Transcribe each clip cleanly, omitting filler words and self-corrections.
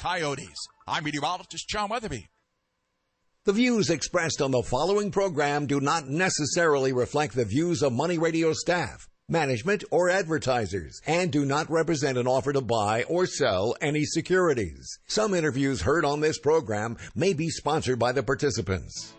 coyotes. I'm meteorologist John Weatherby. The views expressed on the following program do not necessarily reflect the views of Money Radio staff, management, or advertisers, and do not represent an offer to buy or sell any securities. Some interviews heard on this program may be sponsored by the participants.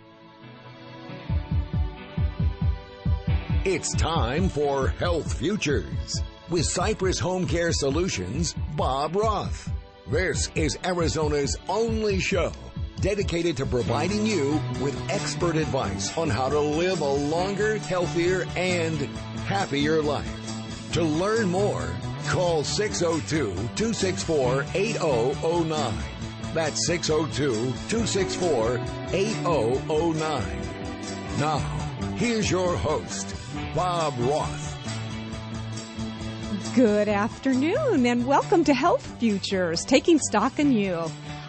It's time for Health Futures with Cypress HomeCare Solutions, Bob Roth. This is Arizona's only show dedicated to providing you with expert advice on how to live a longer, healthier, and happier life. To learn more, call 602-264-8009. That's 602-264-8009. Now, here's your host, Bob Roth. Good afternoon and welcome to Health Futures, taking stock in you.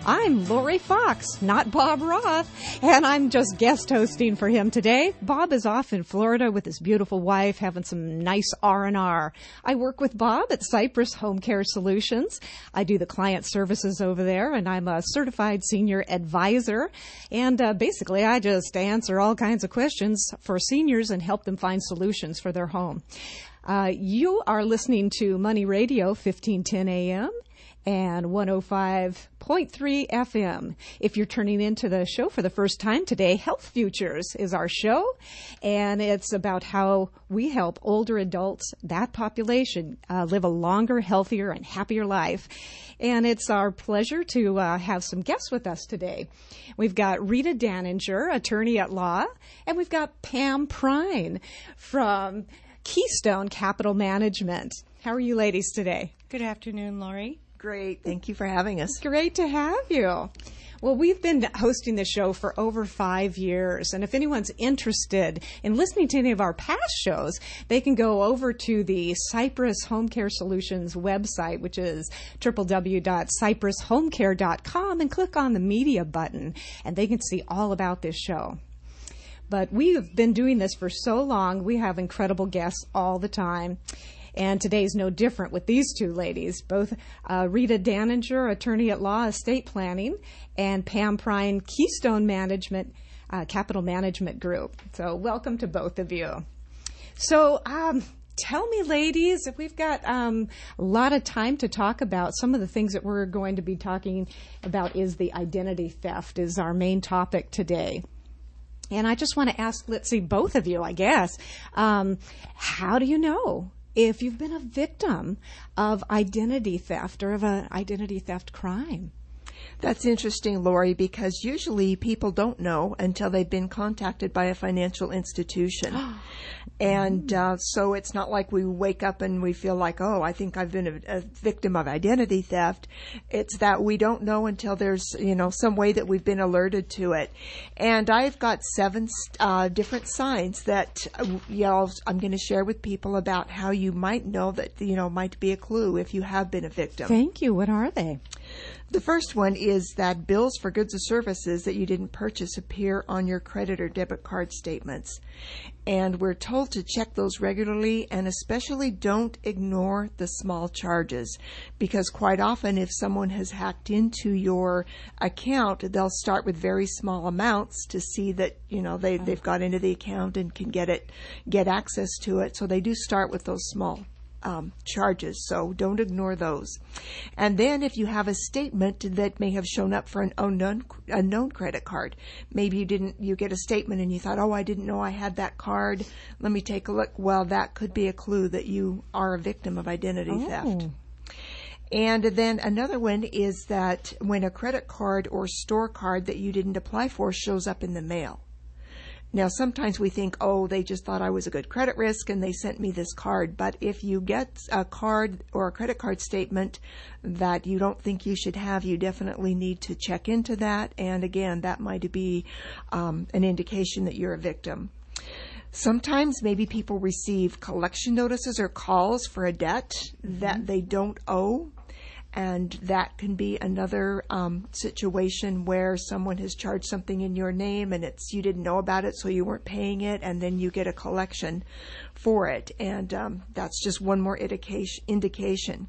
I'm Lori Fox, not Bob Roth, and I'm just guest hosting for him today. Bob is off in Florida with his beautiful wife having some nice R&R. I work with Bob at Cypress HomeCare Solutions. I do the client services over there, and I'm a certified senior advisor. And basically, I just answer all kinds of questions for seniors and help them find solutions for their home. You are listening to Money Radio, 1510 AM. And 105.3 FM. If you're turning into the show for the first time today, Health Futures is our show, and it's about how we help older adults, that population, live a longer, healthier, and happier life. And it's our pleasure to have some guests with us today. We've got Rita Daninger, attorney at law, and we've got Pam Prine from Keystone Capital Management. How are you ladies today? Good afternoon, Lori. Great. Thank you for having us. Great to have you. Well, we've been hosting the show for over 5 years, and if anyone's interested in listening to any of our past shows, they can go over to the Cypress HomeCare Solutions website, which is www.cypresshomecare.com, and click on the media button, and they can see all about this show. But we've been doing this for so long. We have incredible guests all the time. And today's no different with these two ladies, both Rita Daninger, attorney at law, estate planning, and Pam Prine, Keystone Management, Capital Management Group. So welcome to both of you. So tell me, ladies, if we've got a lot of time to talk about some of the things that we're going to be talking about is the identity theft is our main topic today. And I just want to ask, let's see, both of you, I guess, how do you know if you've been a victim of identity theft or of an identity theft crime? That's interesting, Lori, because usually people don't know until they've been contacted by a financial institution. And so it's not like we wake up and we feel like, oh, I think I've been a victim of identity theft. It's that we don't know until there's, some way that we've been alerted to it. And I've got 7 different signs that, I'm going to share with people about how you might know that, might be a clue if you have been a victim. Thank you. What are they? The first one is that bills for goods or services that you didn't purchase appear on your credit or debit card statements. And we're told to check those regularly, and especially don't ignore the small charges, because quite often if someone has hacked into your account, they'll start with very small amounts to see that they've got into the account and can get access to it. So they do start with those small charges, so don't ignore those. And then if you have a statement that may have shown up for an unknown credit card, maybe you get a statement and you thought, oh, I didn't know I had that card, let me take a look. Well, that could be a clue that you are a victim of identity theft. And then another one is that when a credit card or store card that you didn't apply for shows up in the mail. Now, sometimes we think, oh, they just thought I was a good credit risk and they sent me this card. But if you get a card or a credit card statement that you don't think you should have, you definitely need to check into that. And again, that might be an indication that you're a victim. Sometimes maybe people receive collection notices or calls for a debt that they don't owe. And that can be another situation where someone has charged something in your name and you didn't know about it, so you weren't paying it, and then you get a collection for it. And that's just one more indication.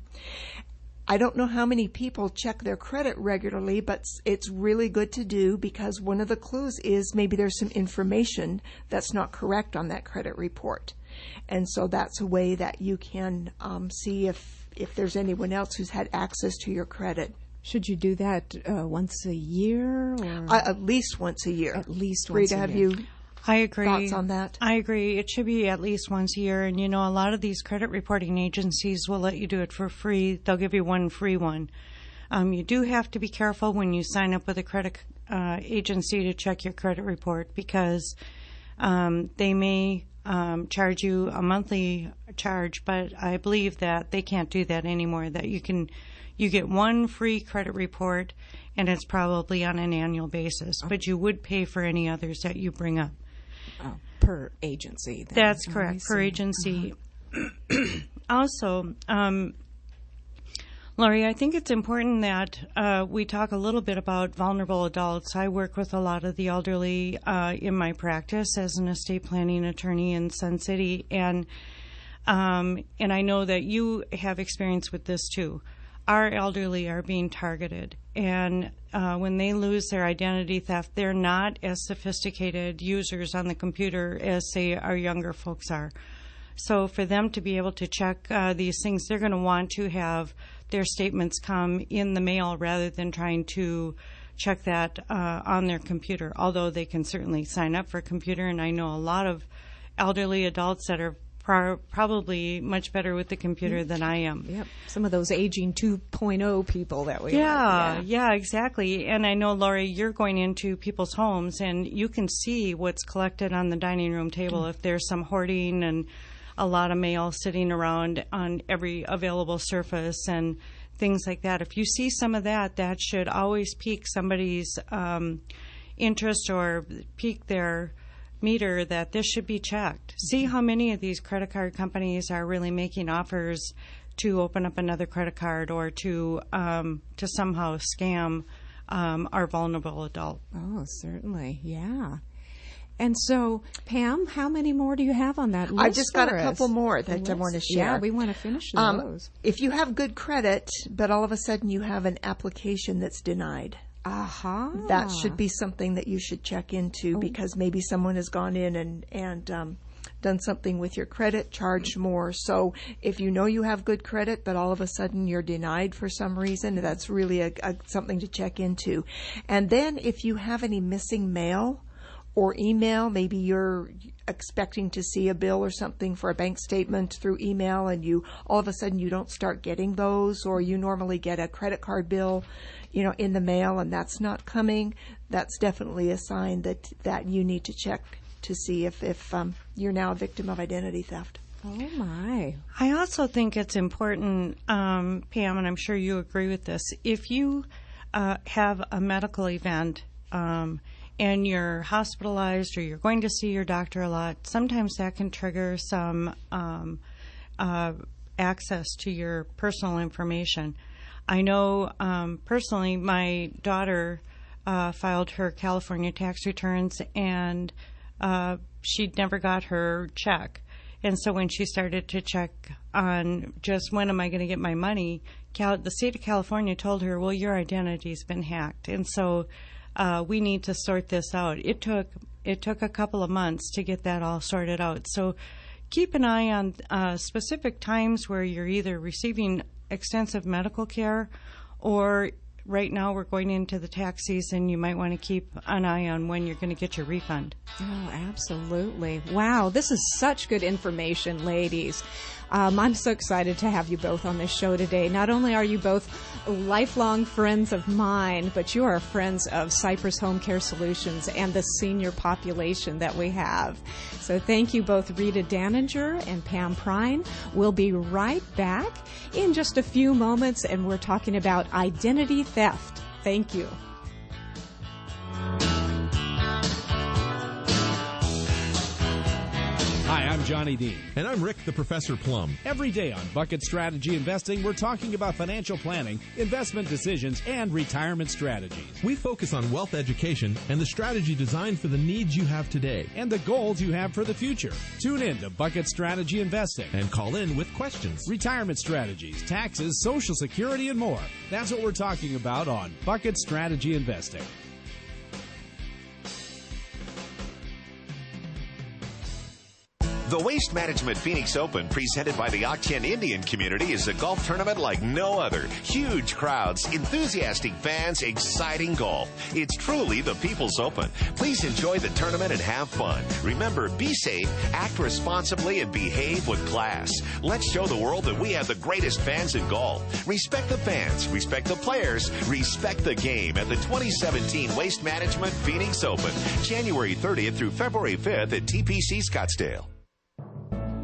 I don't know how many people check their credit regularly, but it's really good to do, because one of the clues is maybe there's some information that's not correct on that credit report. And so that's a way that you can see if there's anyone else who's had access to your credit. Should you do that once a year? Or? At least once a year. At least once Rita, a year. have you I agree. thoughts on that? I agree. It should be at least once a year. And, you know, a lot of these credit reporting agencies will let you do it for free. They'll give you one free one. You do have to be careful when you sign up with a credit agency to check your credit report, because they may charge you a monthly charge, but I believe that they can't do that anymore, that you get one free credit report, and it's probably on an annual basis, but you would pay for any others that you bring up. Per agency. Then. That's correct, per agency. Also, Lori, I think it's important that we talk a little bit about vulnerable adults. I work with a lot of the elderly in my practice as an estate planning attorney in Sun City, and I know that you have experience with this too. Our elderly are being targeted, and when they lose their identity theft, they're not as sophisticated users on the computer as, say, our younger folks are. So for them to be able to check these things, they're going to want to have their statements come in the mail rather than trying to check that on their computer, although they can certainly sign up for a computer, and I know a lot of elderly adults that are probably much better with the computer than I am. Yep, some of those aging 2.0 people that we Yeah, exactly. And I know, Lori, you're going into people's homes, and you can see what's collected on the dining room table. If there's some hoarding and a lot of mail sitting around on every available surface and things like that. If you see some of that, that should always pique somebody's interest or pique their meter that this should be checked. See how many of these credit card companies are really making offers to open up another credit card or to somehow scam our vulnerable adult. Oh, certainly, yeah. And so, Pam, how many more do you have on that list? I just got a couple more that I want to share. Yeah, we want to finish those. If you have good credit, but all of a sudden you have an application that's denied, that should be something that you should check into, because maybe someone has gone in and done something with your credit, charged more. So if you know you have good credit, but all of a sudden you're denied for some reason, that's really something to check into. And then if you have any missing mail or email, maybe you're expecting to see a bill or something for a bank statement through email, and you all of a sudden you don't start getting those, or you normally get a credit card bill, in the mail, and that's not coming. That's definitely a sign that you need to check to see if you're now a victim of identity theft. Oh my! I also think it's important, Pam, and I'm sure you agree with this. If you have a medical event and you're hospitalized or you're going to see your doctor a lot, sometimes that can trigger some access to your personal information. I know personally my daughter filed her California tax returns, and she'd never got her check. And so when she started to check on just when am I going to get my money, the state of California told her, well, your identity's been hacked. And so we need to sort this out. It took a couple of months to get that all sorted out. So keep an eye on specific times where you're either receiving extensive medical care, or right now we're going into the tax season, you might want to keep an eye on when you're going to get your refund. Oh, absolutely. Wow, this is such good information, ladies. I'm so excited to have you both on this show today. Not only are you both lifelong friends of mine, but you are friends of Cypress HomeCare Solutions and the senior population that we have. So thank you both, Rita Daninger and Pam Prine. We'll be right back in just a few moments, and we're talking about identity theft. Thank you. Hi, I'm Johnny Dean. And I'm Rick, the Professor Plum. Every day on Bucket Strategy Investing, we're talking about financial planning, investment decisions, and retirement strategies. We focus on wealth education and the strategy designed for the needs you have today. And the goals you have for the future. Tune in to Bucket Strategy Investing. And call in with questions. Retirement strategies, taxes, Social Security, and more. That's what we're talking about on Bucket Strategy Investing. The Waste Management Phoenix Open, presented by the Octien Indian community, is a golf tournament like no other. Huge crowds, enthusiastic fans, exciting golf. It's truly the People's Open. Please enjoy the tournament and have fun. Remember, be safe, act responsibly, and behave with class. Let's show the world that we have the greatest fans in golf. Respect the fans, respect the players, respect the game at the 2017 Waste Management Phoenix Open, January 30th through February 5th at TPC Scottsdale.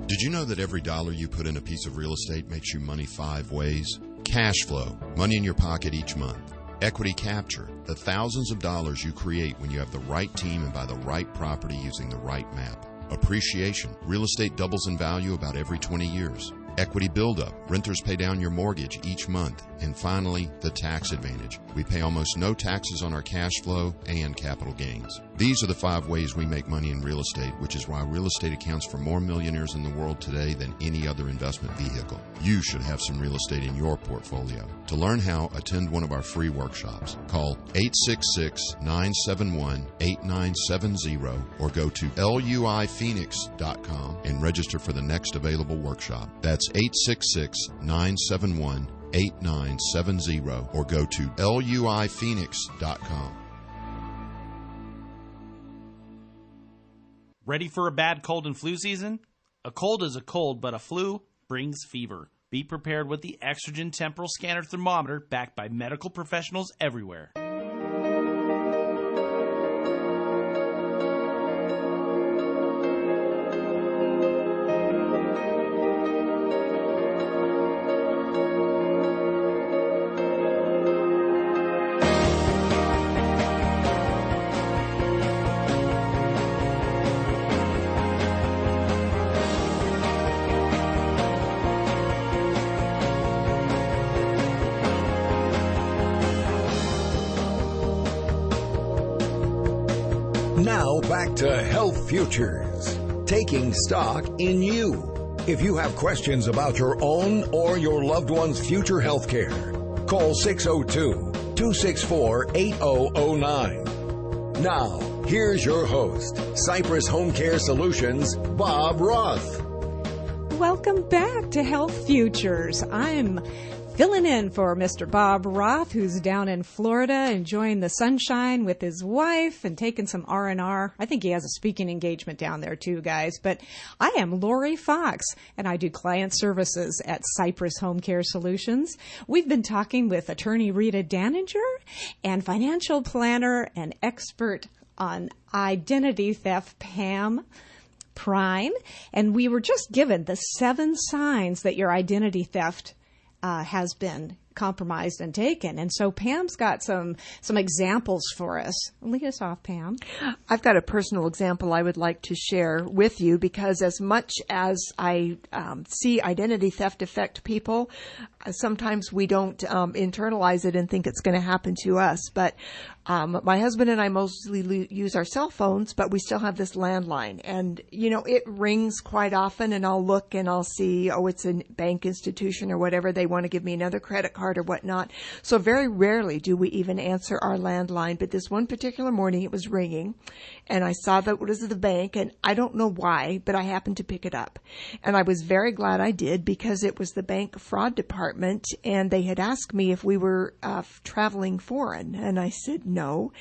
Did you know that every dollar you put in a piece of real estate makes you money 5 ways? Cash flow, money in your pocket each month. Equity capture, the thousands of dollars you create when you have the right team and buy the right property using the right map. Appreciation, real estate doubles in value about every 20 years. Equity buildup, renters pay down your mortgage each month. And finally, the tax advantage. We pay almost no taxes on our cash flow and capital gains. These are the 5 ways we make money in real estate, which is why real estate accounts for more millionaires in the world today than any other investment vehicle. You should have some real estate in your portfolio. To learn how, attend one of our free workshops. Call 866-971-8970 or go to luiphoenix.com and register for the next available workshop. That's 866-971-8970 or go to luiphoenix.com. Ready for a bad cold and flu season? A cold is a cold, but a flu brings fever. Be prepared with the Exergen Temporal Scanner Thermometer backed by medical professionals everywhere. Now back to Health Futures, taking stock in you. If you have questions about your own or your loved one's future health care, call 602-264-8009. Now, here's your host, Cypress HomeCare Solutions, Bob Roth. Welcome back to Health Futures. I'm filling in for Mr. Bob Roth, who's down in Florida enjoying the sunshine with his wife and taking some R&R. I think he has a speaking engagement down there too, guys. But I am Lori Fox, and I do client services at Cypress HomeCare Solutions. We've been talking with attorney Rita Daninger and financial planner and expert on identity theft, Pam Prine. And we were just given the 7 signs that your identity theft has been compromised and taken. And so Pam's got some examples for us. Lead us off, Pam. I've got a personal example I would like to share with you, because as much as I see identity theft affect people, sometimes we don't internalize it and think it's going to happen to us. But my husband and I mostly use our cell phones, but we still have this landline. And, it rings quite often, and I'll look and I'll see, it's a bank institution or whatever. They want to give me another credit card or whatnot. So very rarely do we even answer our landline. But this one particular morning, it was ringing, and I saw that it was the bank, and I don't know why, but I happened to pick it up. And I was very glad I did, because it was the bank fraud department, and they had asked me if we were traveling foreign, and I said no.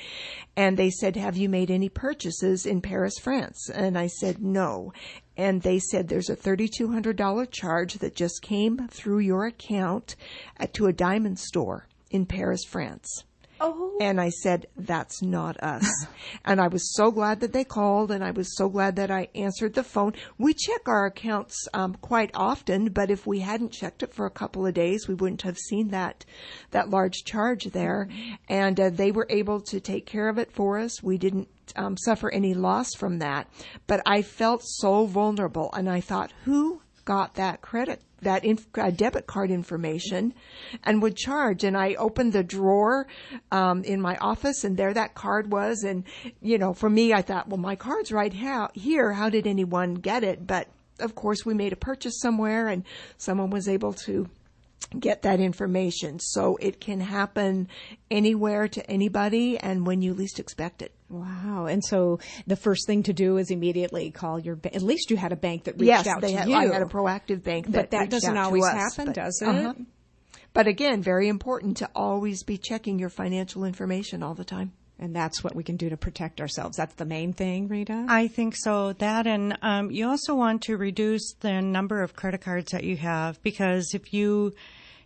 And they said, have you made any purchases in Paris, France? And I said no. And they said, there's a $3,200 charge that just came through your account to a diamond store in Paris, France. Oh. And I said, that's not us. And I was so glad that they called, and I was so glad that I answered the phone. We check our accounts quite often, but if we hadn't checked it for a couple of days, we wouldn't have seen that large charge there. And they were able to take care of it for us. We didn't suffer any loss from that. But I felt so vulnerable, and I thought, who got that debit card information and would charge? And I opened the drawer in my office, and there that card was. And, for me, I thought, well, my card's right here. How did anyone get it? But, of course, we made a purchase somewhere, and someone was able to get that information. So it can happen anywhere to anybody and when you least expect it. Wow. And so the first thing to do is immediately call your bank. At least you had a bank that reached out to you. I had a proactive bank that But that reached doesn't out always to us. happen, does it? But again, very important to always be checking your financial information all the time. And that's what we can do to protect ourselves. That's the main thing, Rita? I think so. That, and you also want to reduce the number of credit cards that you have, because if you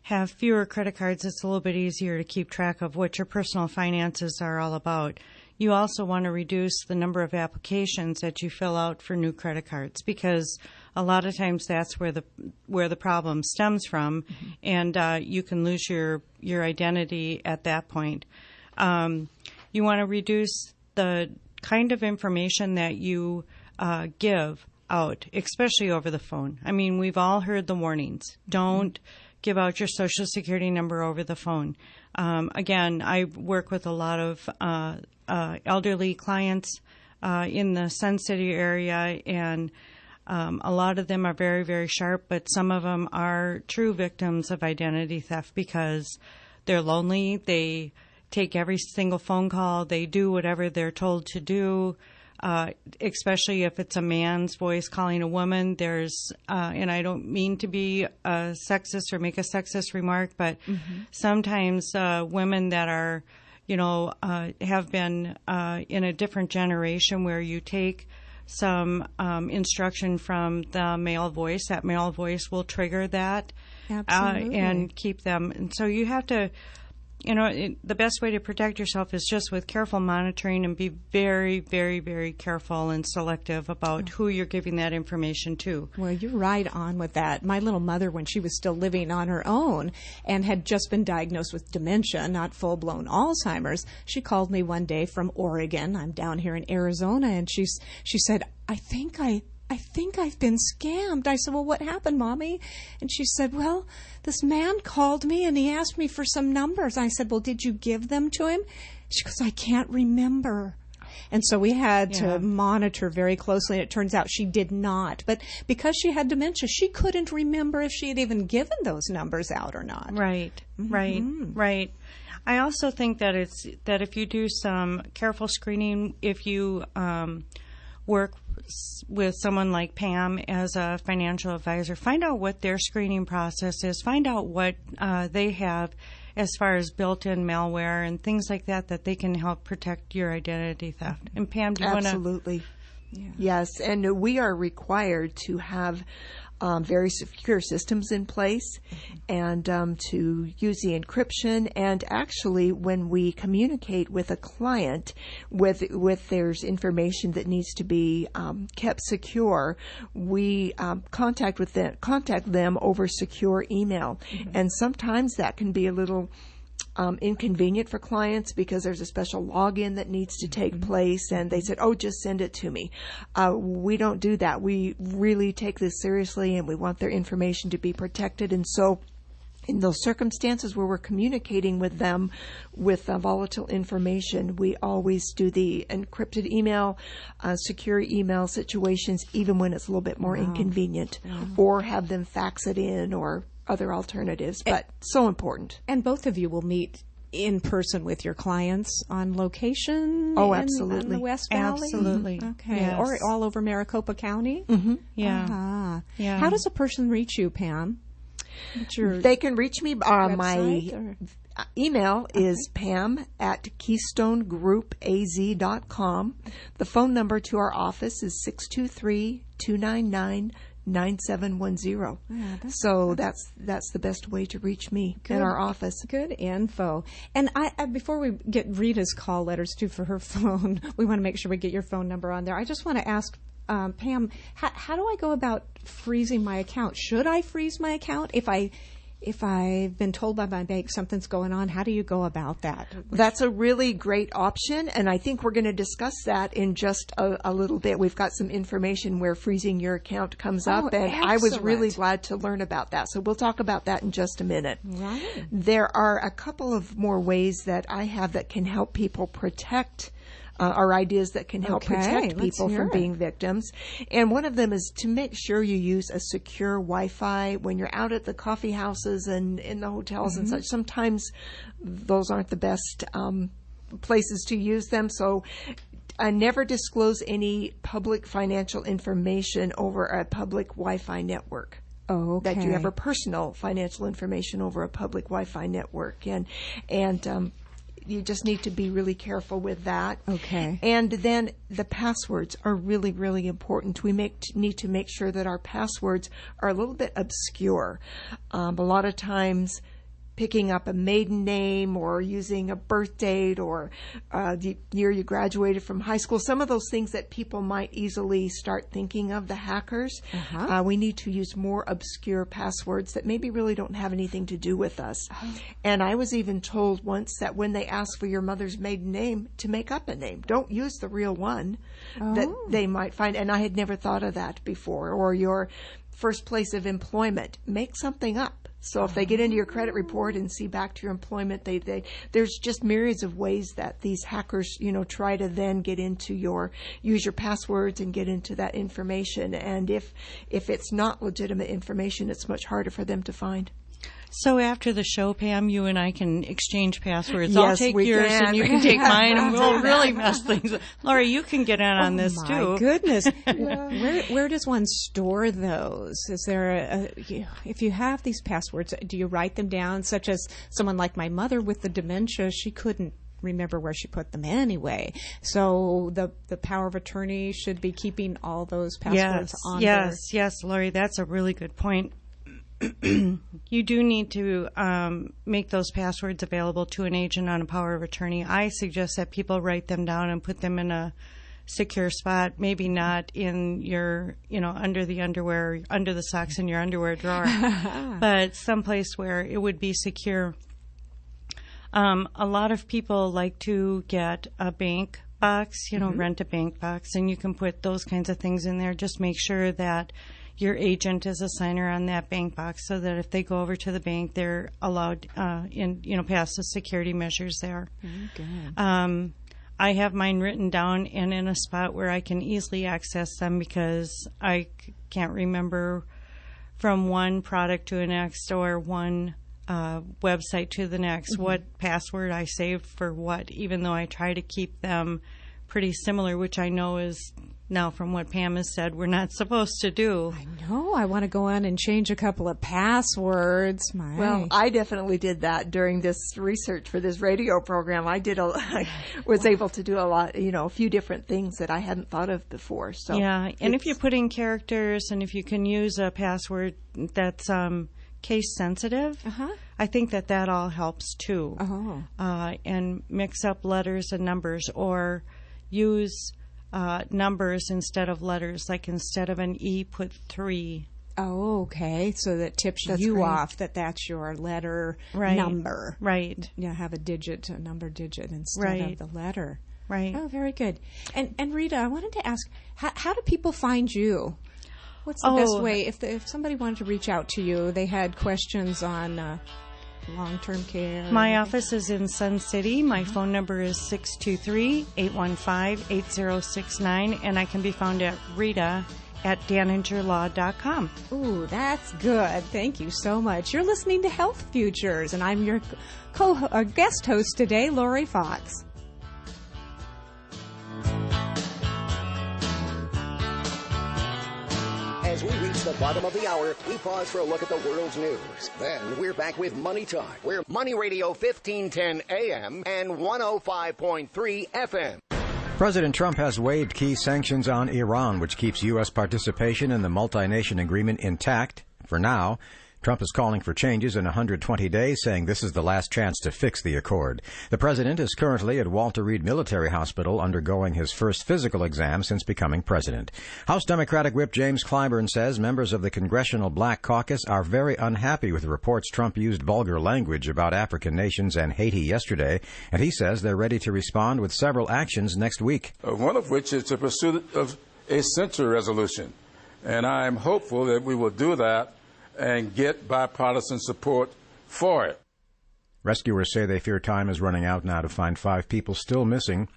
have fewer credit cards, it's a little bit easier to keep track of what your personal finances are all about. You also want to reduce the number of applications that you fill out for new credit cards, because a lot of times that's where the problem stems from, and you can lose your identity at that point. You want to reduce the kind of information that you give out, especially over the phone. I mean, we've all heard the warnings. Don't give out your Social Security number over the phone. Again, I work with a lot of elderly clients in the Sun City area, and a lot of them are very, very sharp, but some of them are true victims of identity theft because they're lonely. They take every single phone call. They do whatever they're told to do, especially if it's a man's voice calling a woman. There's, and I don't mean to be sexist or make a sexist remark, but sometimes women that are, have been in a different generation where you take some instruction from the male voice, that male voice will trigger that and keep them. And so you have to, the best way to protect yourself is just with careful monitoring, and be very, very, very careful and selective about who you're giving that information to. Well, you're right on with that. My little mother, when she was still living on her own and had just been diagnosed with dementia, not full-blown Alzheimer's, she called me one day from Oregon. I'm down here in Arizona, and she said, I think I've been scammed. I said, well, what happened, Mommy? And she said, well, this man called me and he asked me for some numbers. I said, well, did you give them to him? She goes, I can't remember. And so we had to monitor very closely, and it turns out she did not. But because she had dementia, she couldn't remember if she had even given those numbers out or not. Right. I also think that if you do some careful screening, if you work with someone like Pam as a financial advisor, find out what their screening process is, find out what they have as far as built-in malware and things like that they can help protect your identity theft. And Pam, do you want to? Absolutely. Yes, and we are required to have very secure systems in place, and to use the encryption. And actually, when we communicate with a client with there's information that needs to be kept secure, we contact them over secure email. And sometimes that can be a little inconvenient for clients because there's a special login that needs to take place, and they said, oh, just send it to me. We don't do that. We really take this seriously, and we want their information to be protected. And so in those circumstances where we're communicating with them with volatile information, we always do the encrypted email, secure email situations, even when it's a little bit more inconvenient, or have them fax it in or other alternatives, but so important. And both of you will meet in person with your clients on location? Oh, absolutely. In the West Valley? Absolutely. Okay. Yes. Or all over Maricopa County? Yeah. Yeah. How does a person reach you, Pam? They can reach me. My email is pam@KeystoneGroupAZ.com. The phone number to our office is 623-299-2999. 9710. Yeah, so that's the best way to reach me in our office. Good info. And I before we get Rita's call letters too for her phone, we want to make sure we get your phone number on there. I just want to ask Pam, how do I go about freezing my account? Should I freeze my account if I've been told by my bank something's going on? How do you go about that? That's a really great option, and I think we're going to discuss that in just a little bit. We've got some information where freezing your account comes up, and excellent. I was really glad to learn about that. So we'll talk about that in just a minute. Right. There are a couple of more ways that I have that can help people protect are ideas that can help protect people from being victims. And one of them is to make sure you use a secure Wi-Fi when you're out at the coffee houses and in the hotels and such. Sometimes those aren't the best places to use them. So never disclose any public financial information over a public Wi-Fi network. Oh, okay. That you have personal financial information over a public Wi-Fi network. And you just need to be really careful with that. Okay. And then the passwords are really, really important. We need to make sure that our passwords are a little bit obscure. A lot of times picking up a maiden name or using a birth date or the year you graduated from high school, some of those things that people might easily start thinking of, the hackers, we need to use more obscure passwords that maybe really don't have anything to do with us. And I was even told once that when they ask for your mother's maiden name, to make up a name. Don't use the real one that they might find. And I had never thought of that before. Or your first place of employment. Make something up. So if they get into your credit report and see back to your employment, there's just myriads of ways that these hackers, try to then get into use your passwords and get into that information. And if it's not legitimate information, it's much harder for them to find. So after the show, Pam, you and I can exchange passwords. Yes, I'll take we yours can. and you can take mine, and we'll really mess things up. Lori, you can get in on this too. My goodness. Where does one store those? Is there if you have these passwords, do you write them down? Such as someone like my mother with the dementia, she couldn't remember where she put them anyway. So the power of attorney should be keeping all those passwords on there. Yes, Lori, that's a really good point. You do need to make those passwords available to an agent on a power of attorney. I suggest that people write them down and put them in a secure spot, maybe not in your, under the underwear, under the socks in your underwear drawer, but someplace where it would be secure. A lot of people like to get a bank box, rent a bank box, and you can put those kinds of things in there. Just make sure that your agent is a signer on that bank box so that if they go over to the bank, they're allowed past the security measures there. Very good. I have mine written down and in a spot where I can easily access them because I can't remember from one product to the next or one website to the next what password I saved for what, even though I try to keep them pretty similar, which I know is now from what Pam has said we're not supposed to do. I know. I want to go on and change a couple of passwords. Well, I definitely did that during this research for this radio program. I was able to do a lot, a few different things that I hadn't thought of before. So yeah, and if you put in characters and if you can use a password that's case sensitive, I think that all helps too. And mix up letters and numbers or use numbers instead of letters, like instead of an E, put 3. Oh, okay. So that tips you off that's your letter number. Right. Yeah, have a number digit instead of the letter. Right. Oh, very good. And Rita, I wanted to ask, how do people find you? What's the best way? If somebody wanted to reach out to you, they had questions on long-term care. My office is in Sun City. My phone number is 623-815-8069, and I can be found at Rita@daningerlaw.com. Ooh, that's good. Thank you so much. You're listening to Health Futures, and I'm your guest host today, Lori Fox. As we reach the bottom of the hour, we pause for a look at the world's news. Then we're back with Money Talk. We're Money Radio 1510 AM and 105.3 FM. President Trump has waived key sanctions on Iran, which keeps U.S. participation in the multi-nation agreement intact. For now, Trump is calling for changes in 120 days, saying this is the last chance to fix the accord. The president is currently at Walter Reed Military Hospital undergoing his first physical exam since becoming president. House Democratic Whip James Clyburn says members of the Congressional Black Caucus are very unhappy with reports Trump used vulgar language about African nations and Haiti yesterday, and he says they're ready to respond with several actions next week. One of which is the pursuit of a censure resolution, and I'm hopeful that we will do that and get bipartisan support for it. Rescuers say they fear time is running out now to find 5 people still missing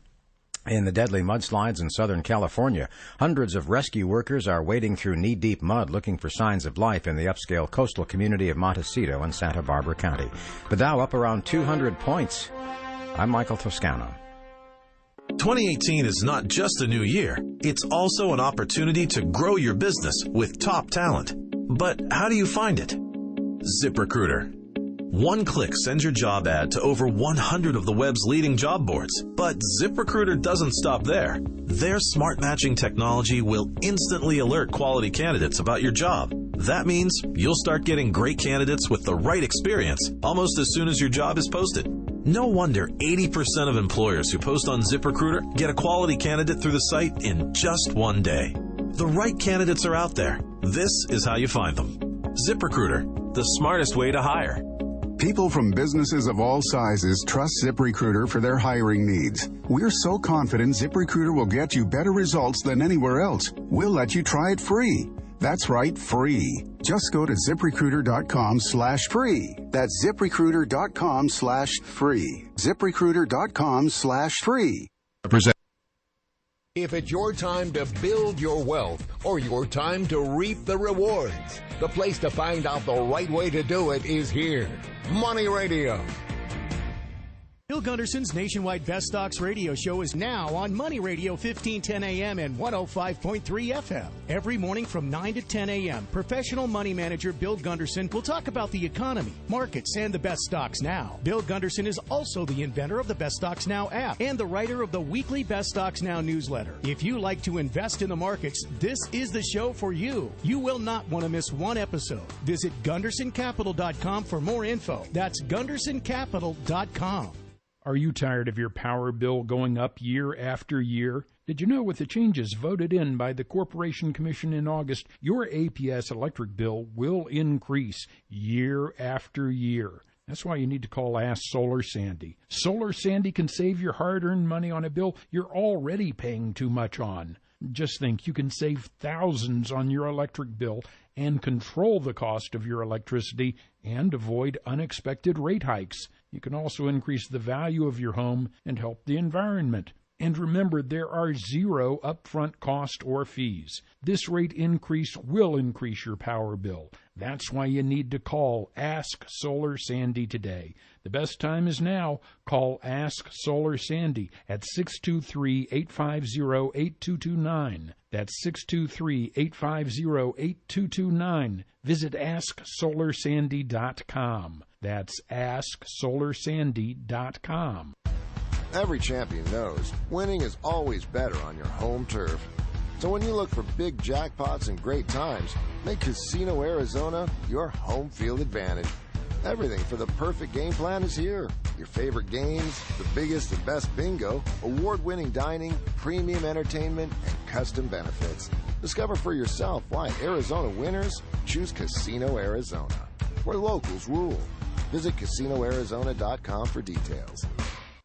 in the deadly mudslides in Southern California. Hundreds of rescue workers are wading through knee-deep mud looking for signs of life in the upscale coastal community of Montecito in Santa Barbara County. The Dow up around 200 points. I'm Michael Toscano. 2018 is not just a new year. It's also an opportunity to grow your business with top talent. But how do you find it? ZipRecruiter. One click sends your job ad to over 100 of the web's leading job boards. But ZipRecruiter doesn't stop there. Their smart matching technology will instantly alert quality candidates about your job. That means you'll start getting great candidates with the right experience almost as soon as your job is posted. No wonder 80% of employers who post on ZipRecruiter get a quality candidate through the site in just one day. The right candidates are out there. This is how you find them. ZipRecruiter, the smartest way to hire. People from businesses of all sizes trust ZipRecruiter for their hiring needs. We're so confident ZipRecruiter will get you better results than anywhere else. We'll let you try it free. That's right, free. Just go to ZipRecruiter.com/free. That's ZipRecruiter.com/free. ZipRecruiter.com/free. If it's your time to build your wealth or your time to reap the rewards, the place to find out the right way to do it is here. Money Radio. Bill Gunderson's nationwide Best Stocks radio show is now on Money Radio 1510 AM and 105.3 FM. Every morning from 9 to 10 a.m., professional money manager Bill Gunderson will talk about the economy, markets, and the best stocks now. Bill Gunderson is also the inventor of the Best Stocks Now app and the writer of the weekly Best Stocks Now newsletter. If you like to invest in the markets, this is the show for you. You will not want to miss one episode. Visit GundersonCapital.com for more info. That's GundersonCapital.com. Are you tired of your power bill going up year after year? Did you know with the changes voted in by the Corporation Commission in August, your APS electric bill will increase year after year? That's why you need to call Ask Solar Sandy. Solar Sandy can save your hard-earned money on a bill you're already paying too much on. Just think, you can save thousands on your electric bill and control the cost of your electricity and avoid unexpected rate hikes. You can also increase the value of your home and help the environment. And remember, there are zero upfront cost or fees. This rate increase will increase your power bill. That's why you need to call Ask Solar Sandy today. The best time is now. Call Ask Solar Sandy at 623-850-8229. That's 623-850-8229. Visit AskSolarSandy.com. That's AskSolarSandy.com. Every champion knows winning is always better on your home turf. So when you look for big jackpots and great times, make Casino Arizona your home field advantage. Everything for the perfect game plan is here. Your favorite games, the biggest and best bingo, award-winning dining, premium entertainment, and custom benefits. Discover for yourself why Arizona winners choose Casino Arizona, where locals rule. Visit CasinoArizona.com for details.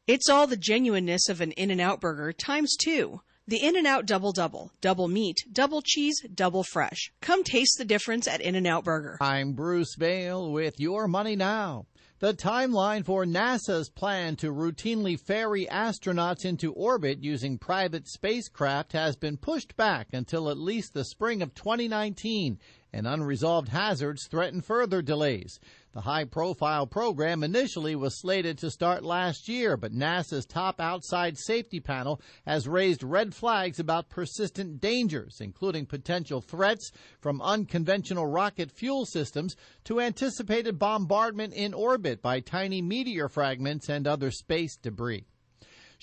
It's all the genuineness of an In-N-Out burger times 2. The In-N-Out Double Double. Double meat, double cheese, double fresh. Come taste the difference at In-N-Out Burger. I'm Bruce Vail with Your Money Now. The timeline for NASA's plan to routinely ferry astronauts into orbit using private spacecraft has been pushed back until at least the spring of 2019, and unresolved hazards threaten further delays. The high-profile program initially was slated to start last year, but NASA's top outside safety panel has raised red flags about persistent dangers, including potential threats from unconventional rocket fuel systems to anticipated bombardment in orbit by tiny meteor fragments and other space debris.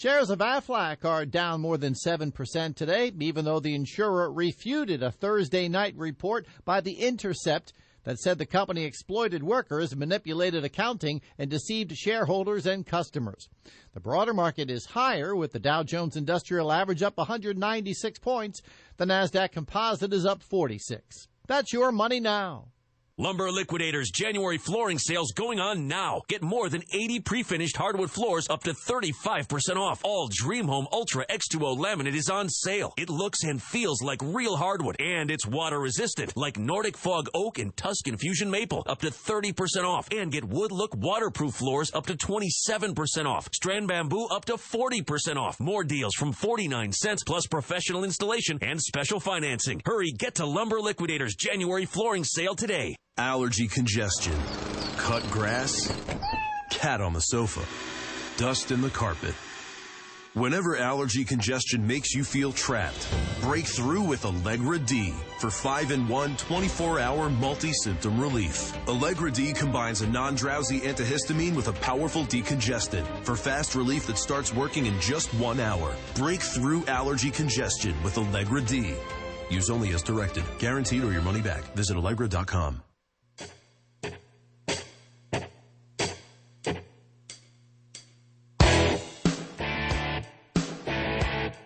Shares of Aflac are down more than 7% today, even though the insurer refuted a Thursday night report by The Intercept that said the company exploited workers, manipulated accounting, and deceived shareholders and customers. The broader market is higher, with the Dow Jones Industrial Average up 196 points. The NASDAQ Composite is up 46. That's your money now. Lumber Liquidators January flooring sales going on now. Get more than 80 pre-finished hardwood floors up to 35% off. All Dream Home Ultra X2O laminate is on sale. It looks and feels like real hardwood, and it's water resistant, like Nordic Fog Oak and Tuscan Fusion Maple, up to 30% off. And get Wood Look waterproof floors up to 27% off. Strand Bamboo up to 40% off. More deals from 49 cents plus professional installation and special financing. Hurry, get to Lumber Liquidators January flooring sale today. Allergy congestion, cut grass, cat on the sofa, dust in the carpet. Whenever allergy congestion makes you feel trapped, break through with Allegra D for 5-in-1 24-hour multi-symptom relief. Allegra D combines a non-drowsy antihistamine with a powerful decongestant for fast relief that starts working in just 1 hour. Break through allergy congestion with Allegra D. Use only as directed. Guaranteed or your money back. Visit Allegra.com.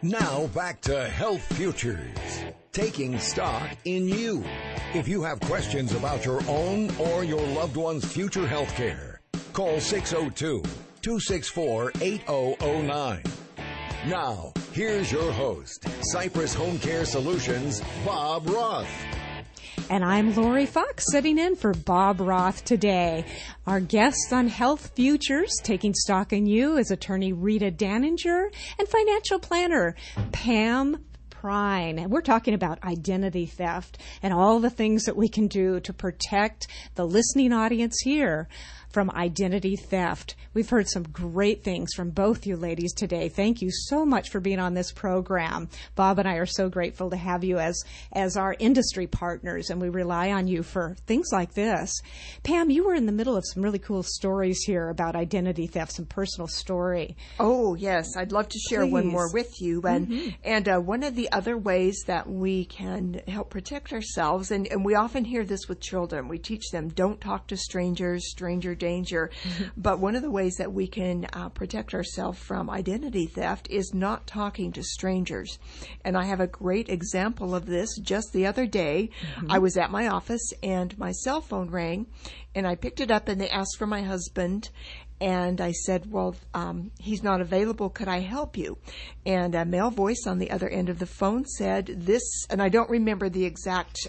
Now back to Health Futures, taking stock in you. If you have questions about your own or your loved one's future health care, call 602-264-8009. Now, here's your host, Cypress HomeCare Solutions, Bob Roth. And I'm Lori Fox, sitting in for Bob Roth today. Our guests on Health Futures, taking stock in you, is attorney Rita Daninger and financial planner Pam Prine. We're talking about identity theft and all the things that we can do to protect the listening audience here from identity theft. We've heard some great things from both you ladies today. Thank you so much for being on this program. Bob and I are so grateful to have you as our industry partners, and we rely on you for things like this. Pam, you were in the middle of some really cool stories here about identity theft, some personal story. Oh, yes. I'd love to share one more with you. And one of the other ways that we can help protect ourselves, and we often hear this with children. We teach them, don't talk to strangers, stranger danger. But one of the ways that we can protect ourselves from identity theft is not talking to strangers. And I have a great example of this. Just the other day, I was at my office and my cell phone rang, and I picked it up and they asked for my husband. And I said, well, he's not available. Could I help you? And a male voice on the other end of the phone said this, and I don't remember the exact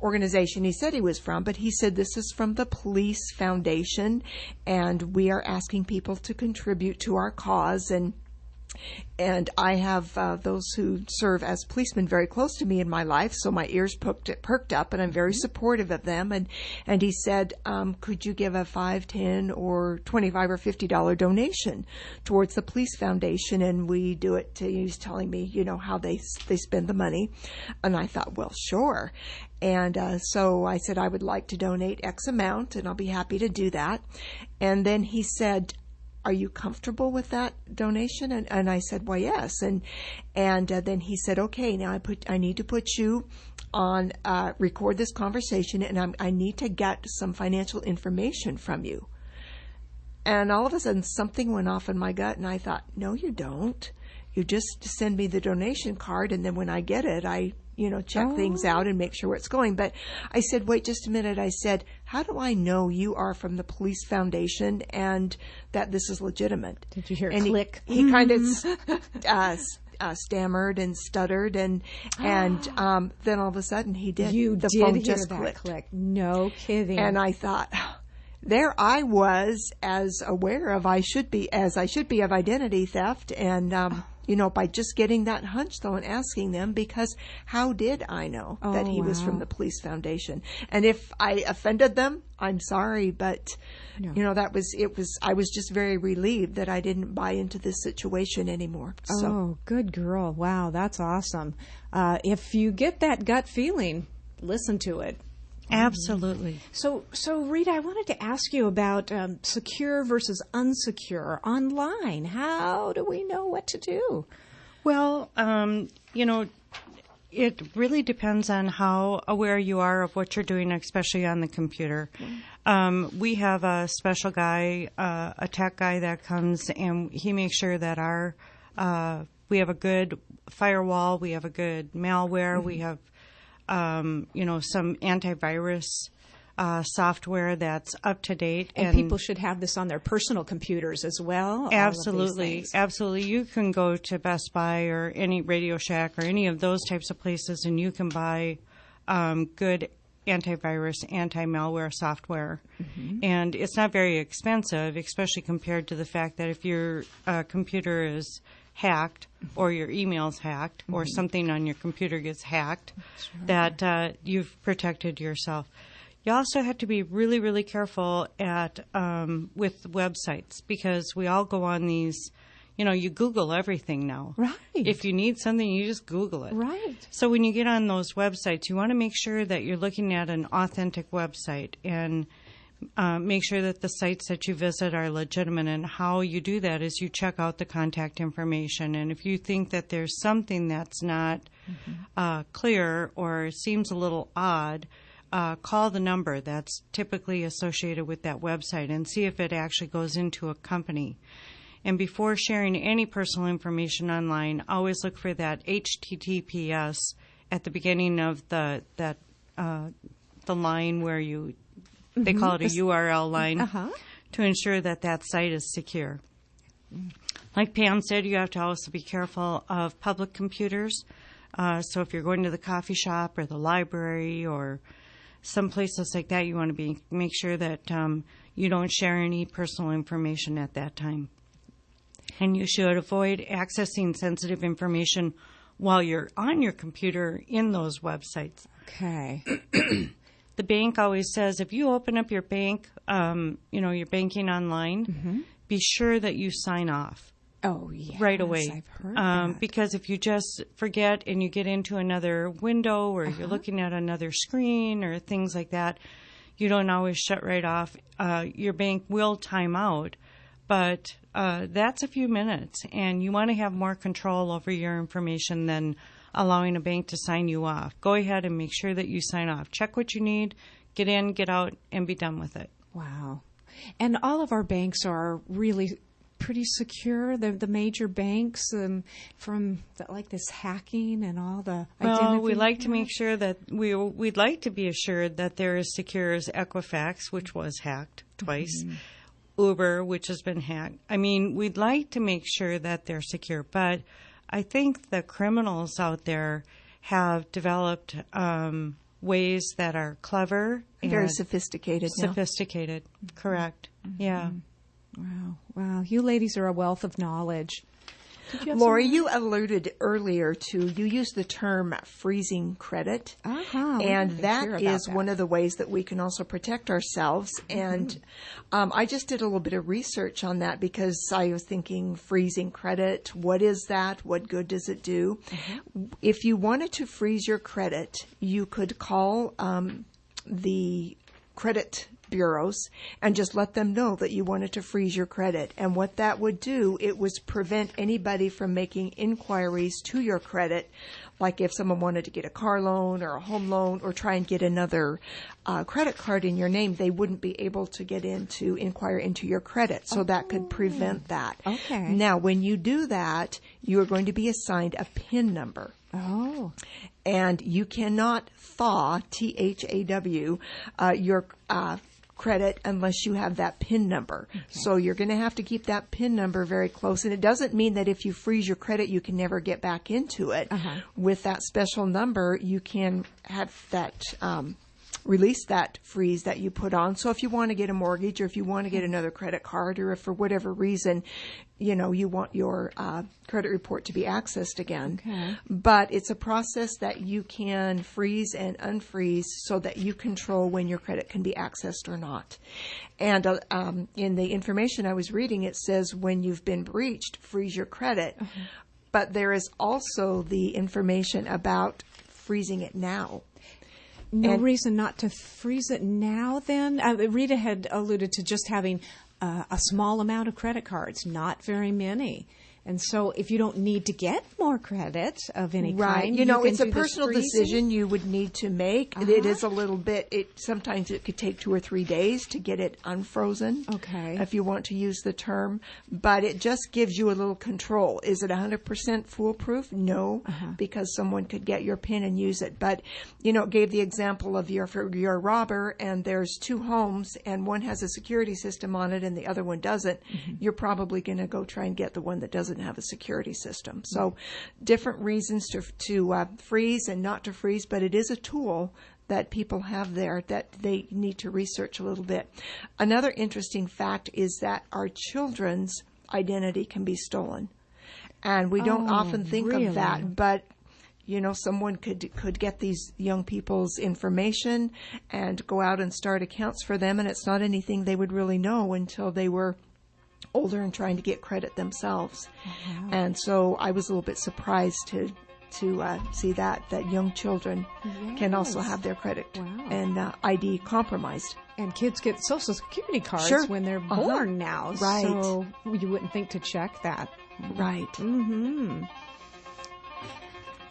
organization he said he was from, but he said, this is from the Police Foundation, and we are asking people to contribute to our cause. And I have those who serve as policemen very close to me in my life, so my ears perked up, and I'm very supportive of them. And he said, could you give a $5, $10, or $25 or $50 donation towards the Police Foundation? And we do it to, he's telling me, how they spend the money. And I thought, well, sure. And so I said, I would like to donate X amount, and I'll be happy to do that. And then he said, are you comfortable with that donation? And I said, well, yes. And then he said, okay, now I need to put you on, record this conversation, and I need to get some financial information from you. And all of a sudden, something went off in my gut, and I thought, no, you don't. You just send me the donation card, and then when I get it, I check things out and make sure where it's going. But I said, wait just a minute. I said, how do I know you are from the Police Foundation and that this is legitimate? Did you hear and click? He kind of stammered and stuttered, and then all of a sudden he did. The phone hear just that clicked. No kidding. And I thought, there I was, as aware of I should be of identity theft, and by just getting that hunch, though, and asking them, because how did I know that he was from the Police Foundation? And if I offended them, I'm sorry, but, I was just very relieved that I didn't buy into this situation anymore. So. Oh, good girl. Wow, that's awesome. If you get that gut feeling, listen to it. Absolutely. So Rita, I wanted to ask you about secure versus unsecure online. How do we know what to do? Well, it really depends on how aware you are of what you're doing, especially on the computer. We have a special guy, a tech guy that comes, and he makes sure that we have a good firewall, we have a good malware, we have some antivirus software that's up to date. And people should have this on their personal computers as well. Absolutely. You can go to Best Buy or any Radio Shack or any of those types of places, and you can buy good antivirus, anti-malware software. And it's not very expensive, especially compared to the fact that if your computer is hacked or your email's hacked or something on your computer gets hacked, that you've protected yourself. You also have to be really, really careful with websites, because we all go on these, you Google everything now. Right. If you need something, you just Google it. Right. So when you get on those websites, you want to make sure that you're looking at an authentic website and make sure that the sites that you visit are legitimate. And how you do that is you check out the contact information. And if you think that there's something that's not clear or seems a little odd, call the number that's typically associated with that website and see if it actually goes into a company. And before sharing any personal information online, always look for that HTTPS at the beginning of the line where they call it a URL line, to ensure that site is secure. Like Pam said, you have to also be careful of public computers. So if you're going to the coffee shop or the library or some places like that, you want to make sure that you don't share any personal information at that time. And you should avoid accessing sensitive information while you're on your computer in those websites. Okay. The bank always says if you open up your bank, your banking online, be sure that you sign off. Oh, yes. Right away. I've heard that. Because if you just forget and you get into another window or you're looking at another screen or things like that, you don't always shut right off. Your bank will time out, but that's a few minutes, and you want to have more control over your information than allowing a bank to sign you off. Go ahead and make sure that you sign off. Check what you need, get in, get out, and be done with it. Wow. And all of our banks are really pretty secure, the major banks, from this hacking and all the identity. Well, we like to make sure that we'd like to be assured that they're as secure as Equifax, which was hacked twice, Uber, which has been hacked. I mean, we'd like to make sure that they're secure, but I think the criminals out there have developed ways that are clever and very sophisticated. Sophisticated, correct. Yeah. Wow. You ladies are a wealth of knowledge. Lori, you alluded earlier to, you used the term freezing credit. And that is one of the ways that we can also protect ourselves. And I just did a little bit of research on that because I was thinking, freezing credit, what is that? What good does it do? If you wanted to freeze your credit, you could call the credit bureaus and just let them know that you wanted to freeze your credit. And what that would do, it was prevent anybody from making inquiries to your credit, like if someone wanted to get a car loan or a home loan or try and get another credit card in your name, they wouldn't be able to get in to inquire into your credit. So that could prevent that. Okay. Now, when you do that, you are going to be assigned a PIN number. Oh. And you cannot thaw, T-H-A-W, your credit unless you have that PIN number. Okay. So you're going to have to keep that PIN number very close. And it doesn't mean that if you freeze your credit, you can never get back into it. With that special number, you can have that release that freeze that you put on. So if you want to get a mortgage or if you want to get another credit card or if for whatever reason, you want your credit report to be accessed again. Okay. But it's a process that you can freeze and unfreeze so that you control when your credit can be accessed or not. And in the information I was reading, it says when you've been breached, freeze your credit. But there is also the information about freezing it now. No reason not to freeze it now, then? Rita had alluded to just having a small amount of credit cards, not very many. And so if you don't need to get more credit of any kind, you know, it's a personal decision you would need to make. It is a little bit, sometimes it could take 2 or 3 days to get it unfrozen. Okay. If you want to use the term. But it just gives you a little control. Is it 100% foolproof? No, because someone could get your PIN and use it. But, you know, it gave the example of you're a robber and there's 2 homes and one has a security system on it and the other one doesn't. You're probably going to go try and get the one that doesn't have a security system. So different reasons to freeze and not to freeze, but it is a tool that people have there that they need to research a little bit. Another interesting fact is that our children's identity can be stolen. And we don't often think of that, but you know, someone could get these young people's information and go out and start accounts for them, and it's not anything they would really know until they were older and trying to get credit themselves. And so I was a little bit surprised to see that young children can also have their credit and ID compromised. And kids get Social Security cards when they're born now. Right. So you wouldn't think to check that. Right.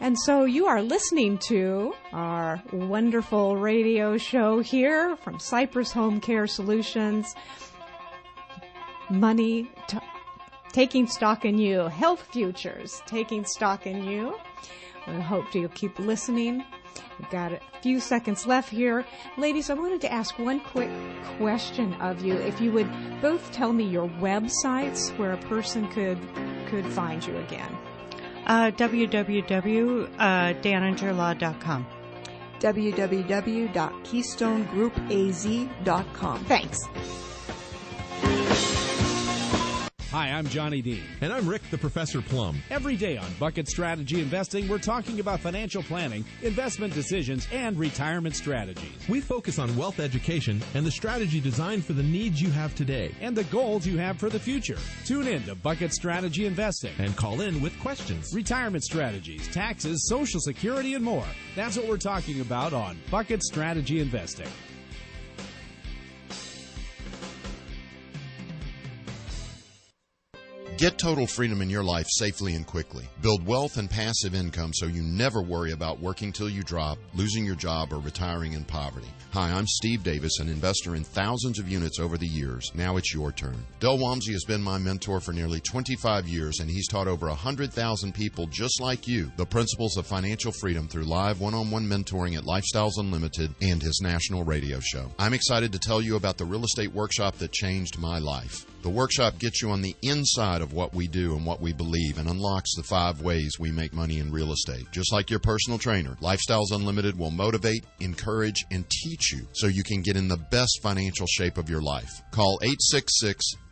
And so you are listening to our wonderful radio show here from Cypress HomeCare Solutions. Money, taking stock in you. Health Futures, taking stock in you. We hope you'll keep listening. We've got a few seconds left here. Ladies, I wanted to ask one quick question of you. If you would both tell me your websites where a person could find you again. www.daningerlaw.com. www.keystonegroupaz.com. Thanks. Hi, I'm Johnny Dean. And I'm Rick, the Professor Plum. Every day on Bucket Strategy Investing, we're talking about financial planning, investment decisions, and retirement strategies. We focus on wealth education and the strategy designed for the needs you have today. And the goals you have for the future. Tune in to Bucket Strategy Investing. And call in with questions. Retirement strategies, taxes, Social Security, and more. That's what we're talking about on Bucket Strategy Investing. Get total freedom in your life safely and quickly. Build wealth and passive income so you never worry about working till you drop, losing your job, or retiring in poverty. Hi, I'm Steve Davis, an investor in thousands of units over the years. Now it's your turn. Del Walmsley has been my mentor for nearly 25 years, and he's taught over 100,000 people just like you the principles of financial freedom through live one-on-one mentoring at Lifestyles Unlimited and his national radio show. I'm excited to tell you about the real estate workshop that changed my life. The workshop gets you on the inside of what we do and what we believe and unlocks the 5 ways we make money in real estate. Just like your personal trainer, Lifestyles Unlimited will motivate, encourage, and teach you so you can get in the best financial shape of your life. Call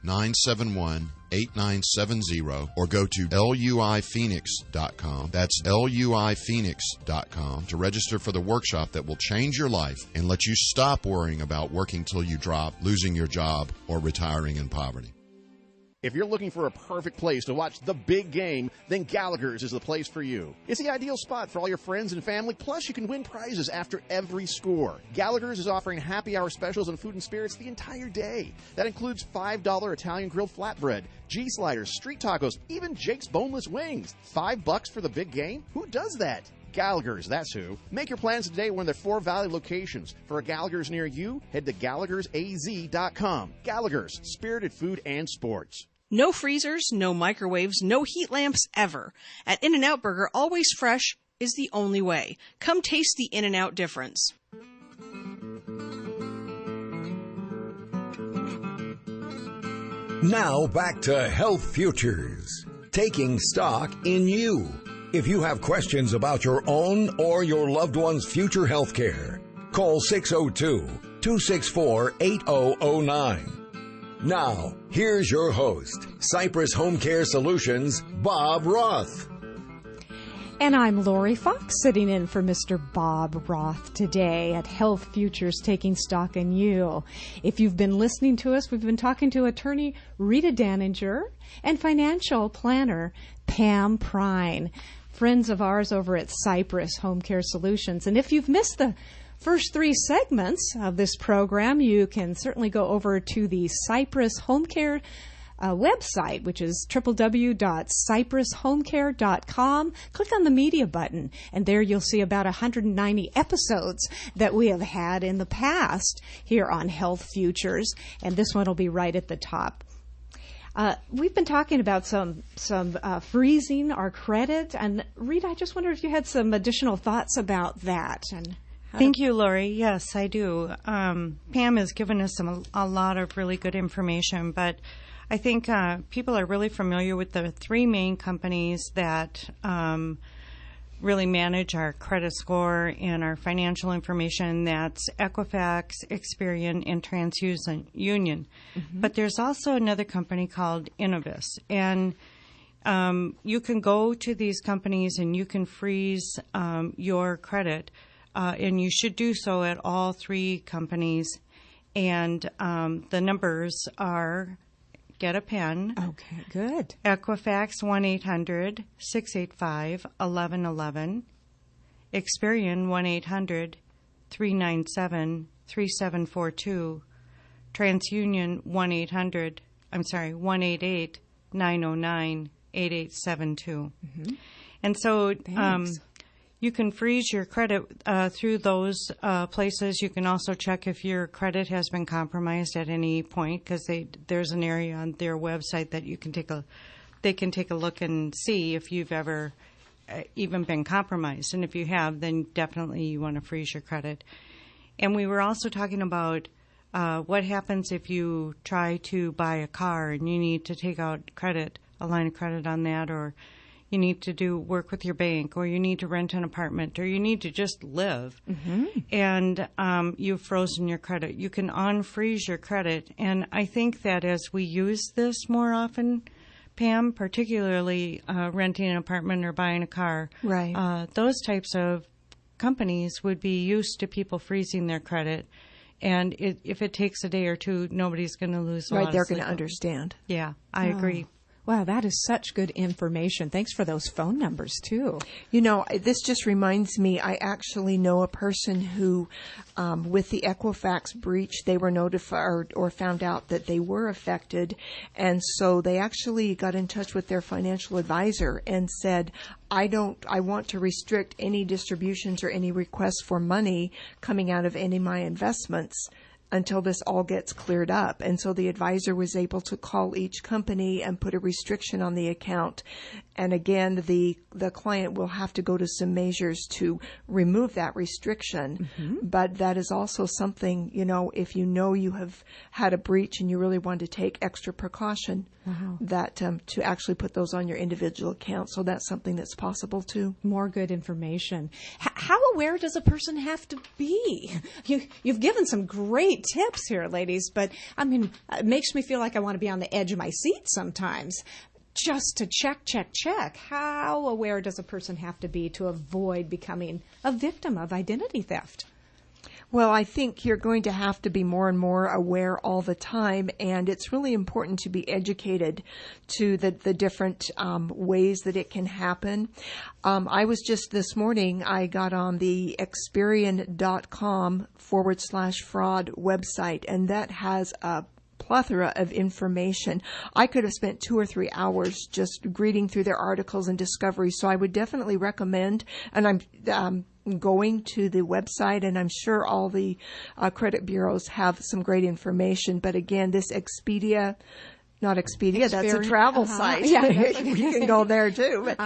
866-971-8970 or go to luiphoenix.com. That's luiphoenix.com to register for the workshop that will change your life and let you stop worrying about working till you drop, losing your job, or retiring in poverty. If you're looking for a perfect place to watch the big game, then Gallagher's is the place for you. It's the ideal spot for all your friends and family, plus you can win prizes after every score. Gallagher's is offering happy hour specials on food and spirits the entire day. That includes $5 Italian grilled flatbread, G-sliders, street tacos, even Jake's boneless wings. $5 for the big game? Who does that? Gallagher's, that's who. Make your plans today at one of their 4 Valley locations. For a Gallagher's near you, head to Gallagher'sAZ.com. Gallagher's, spirited food and sports. No freezers, no microwaves, no heat lamps ever. At In-N-Out Burger, always fresh is the only way. Come taste the In-N-Out difference. Now back to Health Futures, taking stock in you. If you have questions about your own or your loved one's future health care, call 602-264-8009. Now, here's your host, Cypress HomeCare Solutions, Bob Roth. And I'm Lori Fox, sitting in for Mr. Bob Roth today at Health Futures, taking stock in you. If you've been listening to us, we've been talking to attorney Rita Daninger and financial planner Pam Prine, friends of ours over at Cypress HomeCare Solutions. And if you've missed the first 3 segments of this program, you can certainly go over to the Cypress HomeCare website, which is www.cypresshomecare.com. Click on the media button, and there you'll see about 190 episodes that we have had in the past here on Health Futures, and this one will be right at the top. We've been talking about some freezing our credit, and Rita, I just wonder if you had some additional thoughts about that. And Thank you, Lori. Yes, I do. Pam has given us a lot of really good information, but I think people are really familiar with the 3 main companies that really manage our credit score and our financial information. That's Equifax, Experian, and TransUnion. Mm-hmm. But there's also another company called Innovis. And you can go to these companies and you can freeze your credit. And you should do so at all 3 companies. And the numbers are... Get a pen. Okay, good. Equifax 1-800-685-1111. Experian 1-800-397-3742. TransUnion 1-888-909-8872. Mm-hmm. And so you can freeze your credit through those places. You can also check if your credit has been compromised at any point, because there's an area on their website that you can take a look and see if you've ever even been compromised. And if you have, then definitely you want to freeze your credit. And we were also talking about what happens if you try to buy a car and you need to take out a line of credit on that, or you need to work with your bank, or you need to rent an apartment, or you need to just live, mm-hmm. and you've frozen your credit. You can unfreeze your credit. And I think that as we use this more often, Pam, particularly renting an apartment or buying a car, right. Those types of companies would be used to people freezing their credit. And if it takes a day or 2, nobody's going to lose a lot of sleep. Right, they're going to understand. Yeah, I agree. Wow, that is such good information. Thanks for those phone numbers, too. You know, this just reminds me, I actually know a person who, with the Equifax breach, they were notified or found out that they were affected. And so they actually got in touch with their financial advisor and said, I want to restrict any distributions or any requests for money coming out of any of my investments until this all gets cleared up. And so the advisor was able to call each company and put a restriction on the account. And again, the client will have to go to some measures to remove that restriction. Mm-hmm. But that is also something, if you have had a breach and you really want to take extra precaution, wow. that to actually put those on your individual account. So that's something that's possible too. More good information. How aware does a person have to be? You've given some great tips here, ladies, but it makes me feel like I want to be on the edge of my seat sometimes. Just to check. How aware does a person have to be to avoid becoming a victim of identity theft? Well, I think you're going to have to be more and more aware all the time, and it's really important to be educated to the different ways that it can happen. I was just this morning, I got on the Experian.com/fraud website, and that has a plethora of information. I could have spent 2 or 3 hours just reading through their articles and discoveries. So I would definitely recommend, and I'm going to the website, and I'm sure all the credit bureaus have some great information. But again, this Expedia, that's a travel site. Yeah, you can go there too. But,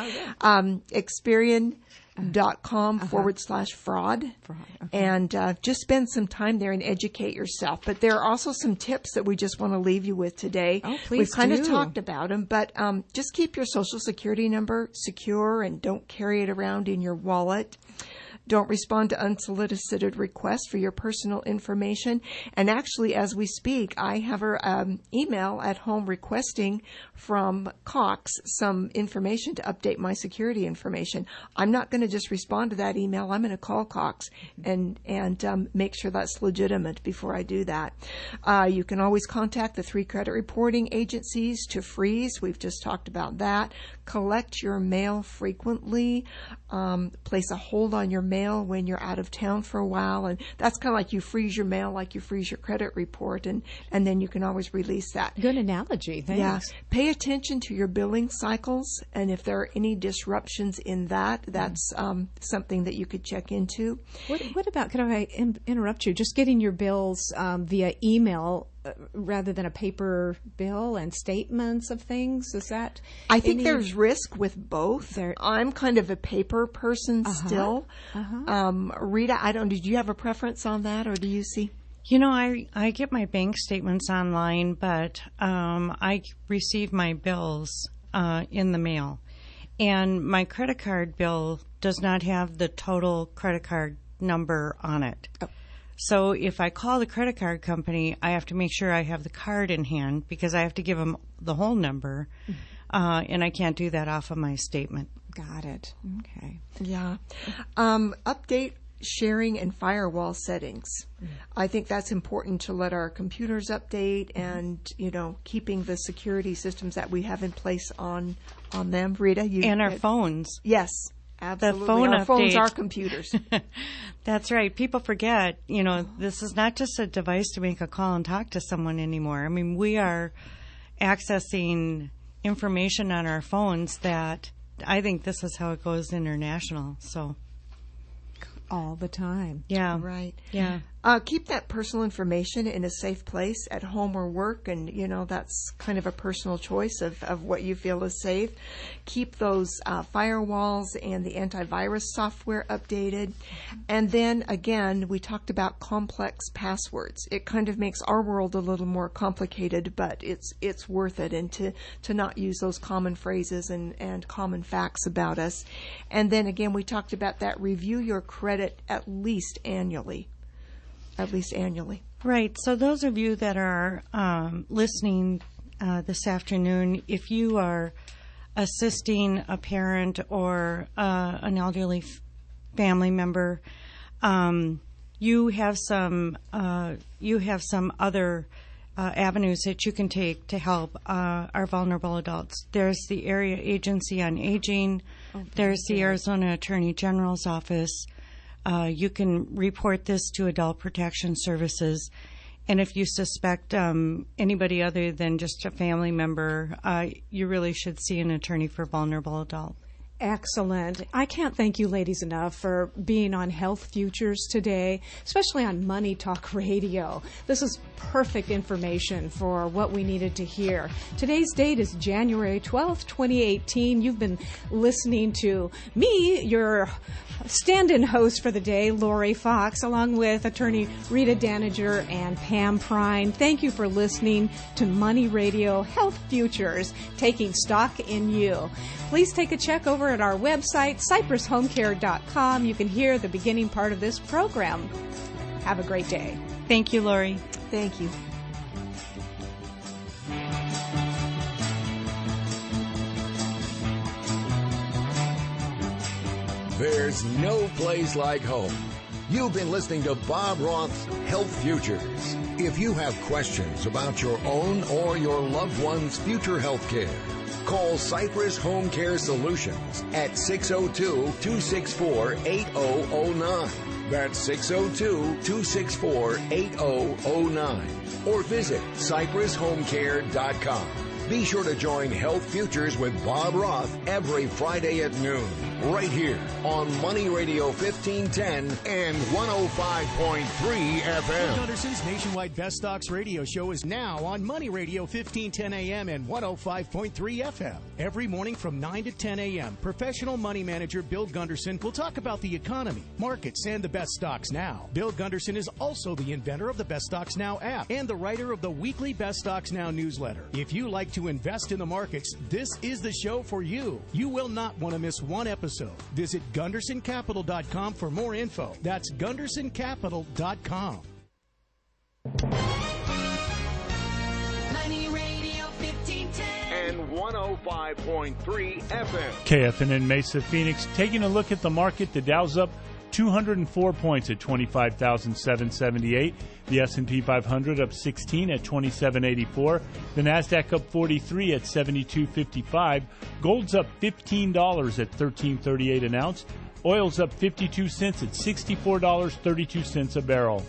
Experian.com/fraud. Okay. And just spend some time there and educate yourself. But there are also some tips that we just want to leave you with today. Oh, please We've kind of talked about them, but just keep your Social Security number secure and don't carry it around in your wallet. Don't respond to unsolicited requests for your personal information. And actually, as we speak, I have her email at home requesting from Cox some information to update my security information. I'm not going to just respond to that email. I'm going to call Cox and make sure that's legitimate before I do that. You can always contact the 3 credit reporting agencies to freeze. We've just talked about that. collect your mail frequently, place a hold on your mail when you're out of town for a while, and that's kind of like you freeze your mail like you freeze your credit report, and then you can always release that. Good analogy. Thanks. Yeah. Pay attention to your billing cycles, and if there are any disruptions in that, that's something that you could check into. What about, can I interrupt you, just getting your bills via email rather than a paper bill and statements of things? Is that? I think there's risk with both. I'm kind of a paper person still. Rita, did you have a preference on that, or do you see? You know, I get my bank statements online, but I receive my bills in the mail. And my credit card bill does not have the total credit card number on it. Oh. So if I call the credit card company, I have to make sure I have the card in hand because I have to give them the whole number, and I can't do that off of my statement. Got it. Okay. Yeah. Update sharing and firewall settings. I think that's important to let our computers update and, keeping the security systems that we have in place on them. Rita, and our phones. Yes. Absolutely. The phone our phones are computers. That's right. People forget, this is not just a device to make a call and talk to someone anymore. I mean, we are accessing information on our phones that I think this is how it goes international. So all the time. Yeah. Right. Yeah. Keep that personal information in a safe place at home or work, and that's kind of a personal choice of what you feel is safe. Keep those firewalls and the antivirus software updated. And then again, we talked about complex passwords. It kind of makes our world a little more complicated, but it's worth it, and to not use those common phrases and common facts about us. And then again, we talked about that review your credit at least annually. Right. So those of you that are listening this afternoon, if you are assisting a parent or an elderly family member, you have some other avenues that you can take to help our vulnerable adults. There's the Area Agency on Aging. There's the Arizona Attorney General's Office. You can report this to Adult Protection Services. And if you suspect anybody other than just a family member, you really should see an attorney for vulnerable adults. Excellent. I can't thank you ladies enough for being on Health Futures today, especially on Money Talk Radio. This is perfect information for what we needed to hear. Today's date is January 12th, 2018. You've been listening to me, your stand-in host for the day, Lori Fox, along with attorney Rita Daninger and Pam Prine. Thank you for listening to Money Radio Health Futures, taking stock in you. Please take a check over at our website, cypresshomecare.com. You can hear the beginning part of this program. Have a great day. Thank you, Lori. Thank you. There's no place like home. You've been listening to Bob Roth's Health Futures. If you have questions about your own or your loved one's future health care, call Cypress Home Care Solutions at 602-264-8009. That's 602-264-8009. Or visit cypresshomecare.com. Be sure to join Health Futures with Bob Roth every Friday at noon, right here on Money Radio 1510 and 105.3 FM. Gunderson's nationwide Best Stocks radio show is now on Money Radio 1510 AM and 105.3 FM. Every morning from 9 to 10 a.m., professional money manager Bill Gunderson will talk about the economy, markets, and the best stocks now. Bill Gunderson is also the inventor of the Best Stocks Now app and the writer of the weekly Best Stocks Now newsletter. If you like to invest in the markets, this is the show for you. You will not want to miss one episode. Visit GundersonCapital.com for more info. That's GundersonCapital.com. Money Radio 1510 and 105.3 FM. KFN in Mesa, Phoenix. Taking a look at the market, the Dow's up 204 points at 25,778. The S&P 500 up 16 at 2784. The Nasdaq up 43 at 7255. Gold's up $15 at 1338 an ounce. Oil's up 52 cents at $64.32 a barrel.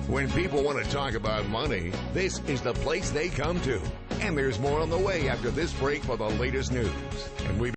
When people want to talk about money, this is the place they come to. And there's more on the way after this break for the latest news. And we